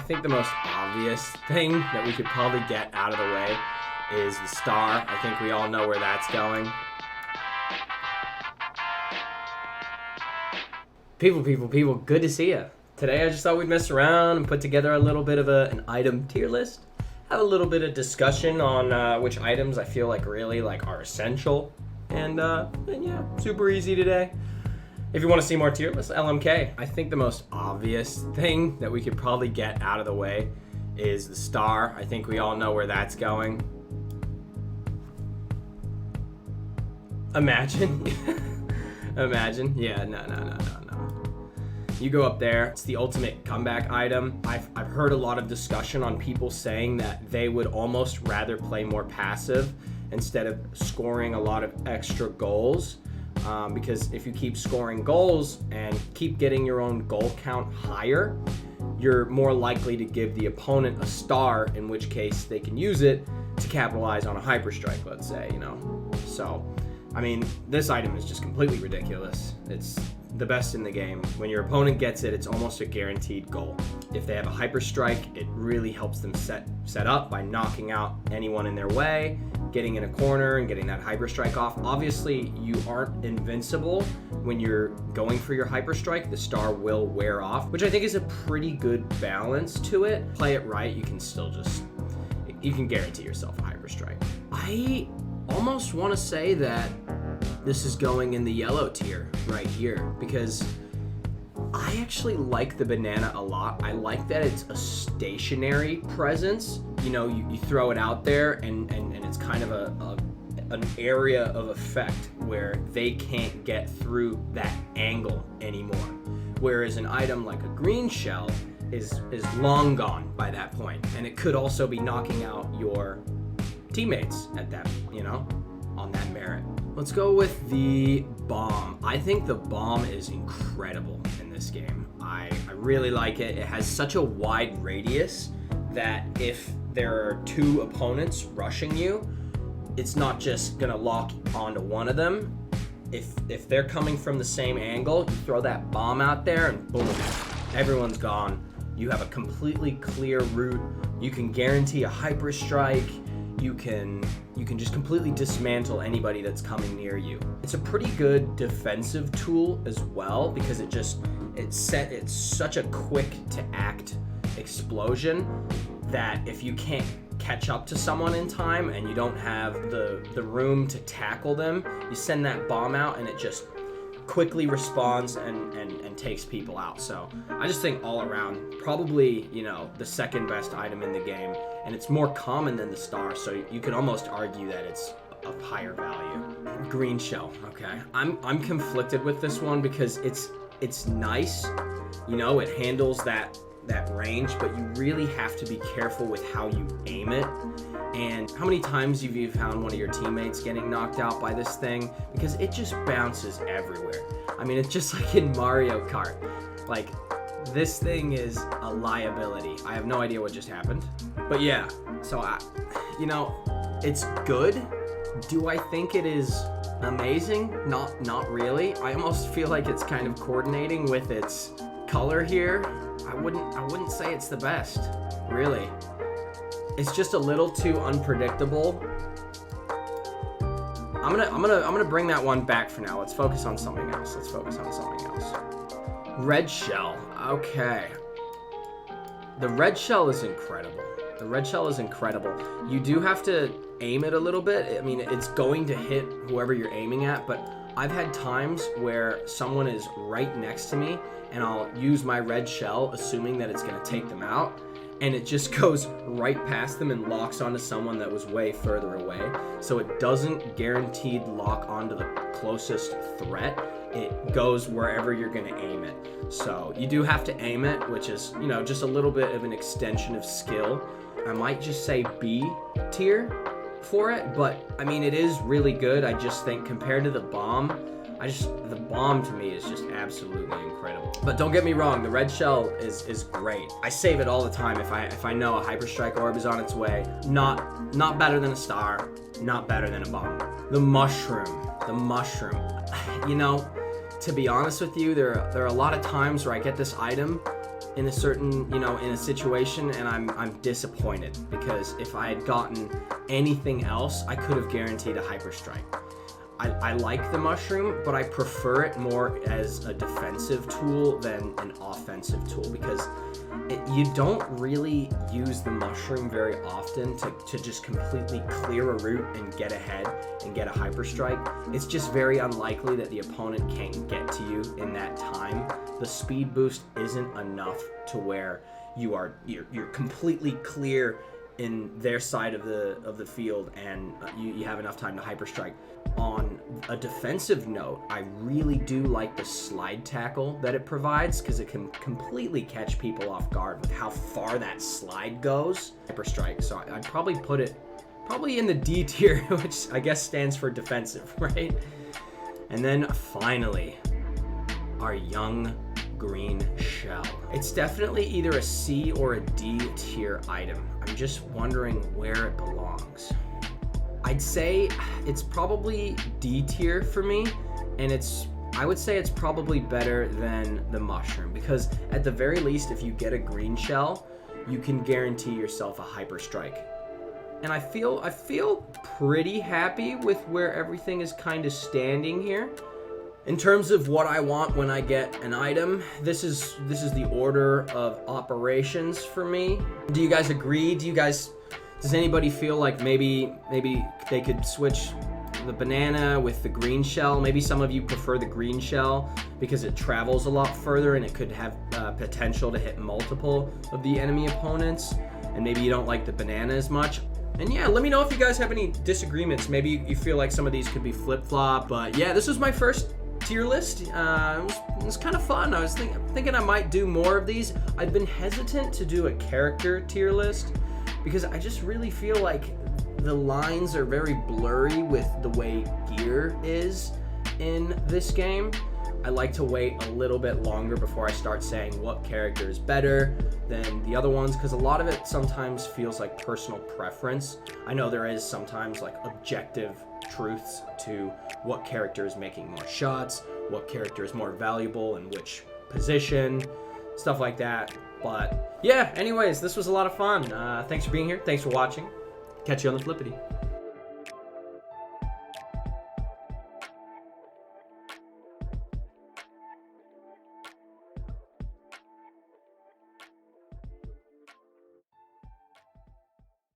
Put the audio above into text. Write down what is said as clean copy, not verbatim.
think the most obvious thing that we could probably get out of the way is the star. I think we all know where that's going. People, good to see you. Today I just thought we'd mess around and put together a little bit of an item tier list. Have a little bit of discussion on which items I feel like really are essential. And yeah, super easy today. If you want to see more tier lists, LMK. I think the most obvious thing that we could probably get out of the way is the star. I think we all know where that's going. Imagine. Imagine. Yeah, no. You go up there, it's the ultimate comeback item. I've heard a lot of discussion on people saying that they would almost rather play more passive instead of scoring a lot of extra goals. Because if you keep scoring goals and keep getting your own goal count higher, you're more likely to give the opponent a star, in which case they can use it to capitalize on a hyper strike, let's say, So, I mean, this item is just completely ridiculous. It's the best in the game. When your opponent gets it, it's almost a guaranteed goal. If they have a hyper strike, it really helps them set up by knocking out anyone in their way, getting in a corner and getting that hyper strike off. Obviously, you aren't invincible when you're going for your hyper strike. The star will wear off, which I think is a pretty good balance to it. Play it right, you can guarantee yourself a hyper strike. I almost want to say that this is going in the yellow tier right here because I actually like the banana a lot. I like that it's a stationary presence. You throw it out there and it's kind of an area of effect where they can't get through that angle anymore. Whereas an item like a green shell is long gone by that point, and it could also be knocking out your teammates at that, on that merit. Let's go with the bomb. I think the bomb is incredible in this game. I really like it. It has such a wide radius that if there are two opponents rushing you, it's not just gonna lock onto one of them. If they're coming from the same angle, you throw that bomb out there and boom, everyone's gone. You have a completely clear route. You can guarantee a hyper strike. You can just completely dismantle anybody that's coming near you. It's a pretty good defensive tool as well because it's such a quick to act explosion that if you can't catch up to someone in time and you don't have the room to tackle them, you send that bomb out and it just quickly responds and takes people out. So I just think all around, probably, the second best item in the game, and it's more common than the star, so you could almost argue that it's of higher value. Green shell, okay. I'm conflicted with this one because it's nice, it handles that range, but you really have to be careful with how you aim it. And how many times have you found one of your teammates getting knocked out by this thing? Because it just bounces everywhere. I mean, it's just like in Mario Kart. This thing is a liability. I have no idea what just happened. But yeah, so it's good. Do I think it is amazing? Not really. I almost feel like it's kind of coordinating with its color here. I wouldn't say it's the best, really. It's just a little too unpredictable. I'm gonna bring that one back for now. Let's focus on something else. Red shell. Okay. The red shell is incredible. You do have to aim it a little bit. I mean, it's going to hit whoever you're aiming at, but I've had times where someone is right next to me and I'll use my red shell assuming that it's gonna take them out, and it just goes right past them and locks onto someone that was way further away. So it doesn't guaranteed lock onto the closest threat. It goes wherever you're gonna aim it. So you do have to aim it, which is, just a little bit of an extension of skill. I might just say B tier for it, but I mean, it is really good. I just think compared to the bomb, the bomb to me is just absolutely incredible. But don't get me wrong, the red shell is great. I save it all the time if I know a hyper strike orb is on its way. Not better than a star, not better than a bomb. The mushroom. To be honest with you, there are a lot of times where I get this item in a certain, in a situation, and I'm disappointed because if I had gotten anything else, I could have guaranteed a hyper strike. I like the mushroom, but I prefer it more as a defensive tool than an offensive tool because you don't really use the mushroom very often to just completely clear a route and get ahead and get a hyper strike. It's just very unlikely that the opponent can't get to you in that time. The speed boost isn't enough to where you're completely clear in their side of the field and you have enough time to hyper strike. On a defensive note, I really do like the slide tackle that it provides because it can completely catch people off guard with how far that slide goes. Hyper strike, so I'd probably put it in the D tier, which I guess stands for defensive, right? And then finally, our young green shell. It's definitely either a C or a D tier item. I'm just wondering where it belongs. I'd say it's probably D tier for me, and I would say it's probably better than the mushroom because at the very least, if you get a green shell, you can guarantee yourself a hyper strike. And I feel pretty happy with where everything is kind of standing here. In terms of what I want when I get an item, this is the order of operations for me. Do you guys agree? Does anybody feel like maybe they could switch the banana with the green shell? Maybe some of you prefer the green shell because it travels a lot further and it could have potential to hit multiple of the enemy opponents. And maybe you don't like the banana as much. And yeah, let me know if you guys have any disagreements. Maybe you feel like some of these could be flip-flop. But yeah, this was my first tier list. It was kind of fun. I was thinking I might do more of these. I've been hesitant to do a character tier list because I just really feel like the lines are very blurry with the way gear is in this game. I like to wait a little bit longer before I start saying what character is better than the other ones because a lot of it sometimes feels like personal preference. I know there is sometimes like objective truths to what character is making more shots, what character is more valuable in which position, stuff like that. But yeah, anyways, this was a lot of fun. Thanks for being here. Thanks for watching. Catch you on the flippity.